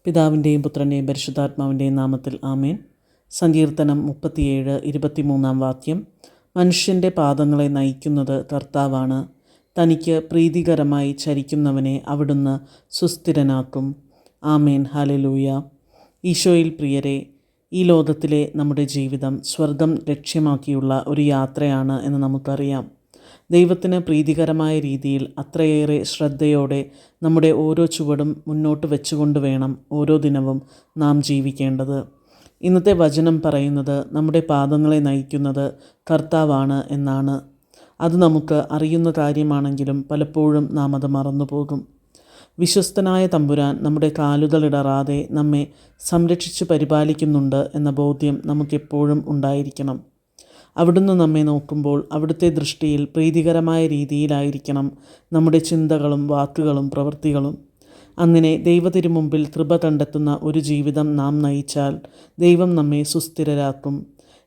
പിതാവിൻ്റെയും പുത്രൻ്റെയും പരിശുദ്ധാത്മാവിൻ്റെയും നാമത്തിൽ ആമേൻ. സങ്കീർത്തനം 37:23 വാക്യം. മനുഷ്യൻ്റെ പാദങ്ങളെ നയിക്കുന്നത് കർത്താവാണ്. തനിക്ക് പ്രീതികരമായി ചരിക്കുന്നവനെ അവിടുന്ന് സുസ്ഥിരനാക്കും. ആമേൻ. ഹല്ലേലൂയ. ഈശോയിൽ പ്രിയരെ, ഈ ലോകത്തിലെ നമ്മുടെ ജീവിതം സ്വർഗം ലക്ഷ്യമാക്കിയുള്ള ഒരു യാത്രയാണ് എന്ന് നമുക്കറിയാം. ദൈവത്തിന് പ്രീതികരമായ രീതിയിൽ അത്രയേറെ ശ്രദ്ധയോടെ നമ്മുടെ ഓരോ ചുവടും മുന്നോട്ട് വെച്ചുകൊണ്ട് വേണം ഓരോ ദിനവും നാം ജീവിക്കേണ്ടത്. ഇന്നത്തെ വചനം പറയുന്നത് നമ്മുടെ പാദങ്ങളെ നയിക്കുന്നത് കർത്താവാണ് എന്നാണ്. അത് നമുക്ക് അറിയുന്ന കാര്യമാണെങ്കിലും പലപ്പോഴും നാം അത് മറന്നുപോകും. വിശ്വസ്തനായ തമ്പുരാൻ നമ്മുടെ കാലുകളിടറാതെ നമ്മെ സംരക്ഷിച്ച് പരിപാലിക്കുന്നുണ്ട് എന്ന ബോധ്യം നമുക്കെപ്പോഴും ഉണ്ടായിരിക്കണം. അവിടുന്ന് നമ്മെ നോക്കുമ്പോൾ അവിടുത്തെ ദൃഷ്ടിയിൽ പ്രീതികരമായ രീതിയിലായിരിക്കണം നമ്മുടെ ചിന്തകളും വാക്കുകളും പ്രവൃത്തികളും. അങ്ങനെ ദൈവത്തിരുമുമ്പിൽ കൃപ കണ്ടെത്തുന്ന ഒരു ജീവിതം നാം നയിച്ചാൽ ദൈവം നമ്മെ സുസ്ഥിരരാക്കും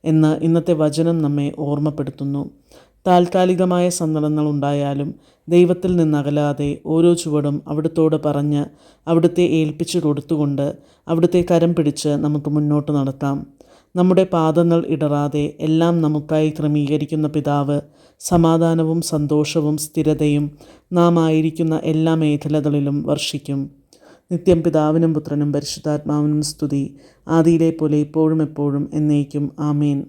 എന്ന് ഇന്നത്തെ വചനം നമ്മെ ഓർമ്മപ്പെടുത്തുന്നു. താൽക്കാലികമായ സങ്കടങ്ങൾ ഉണ്ടായാലും ദൈവത്തിൽ നിന്നകലാതെ ഓരോ ചുവടും അവിടുത്തോട് പറഞ്ഞ് അവിടുത്തെ ഏൽപ്പിച്ചു കൊടുത്തുകൊണ്ട് അവിടുത്തെ കരം പിടിച്ച് നമുക്ക് മുന്നോട്ട് നടക്കാം. നമ്മുടെ പാദങ്ങൾ ഇടറാതെ എല്ലാം നമുക്കായി ക്രമീകരിക്കുന്ന പിതാവ് സമാധാനവും സന്തോഷവും സ്ഥിരതയും നാം ആയിരിക്കുന്ന എല്ലാ മേഖലകളിലും വർഷിക്കും. നിത്യം പിതാവിനും പുത്രനും പരിശുദ്ധാത്മാവിനും സ്തുതി, ആദിയിലെ പോലെ ഇപ്പോഴും എപ്പോഴും എന്നേക്കും. ആമേൻ.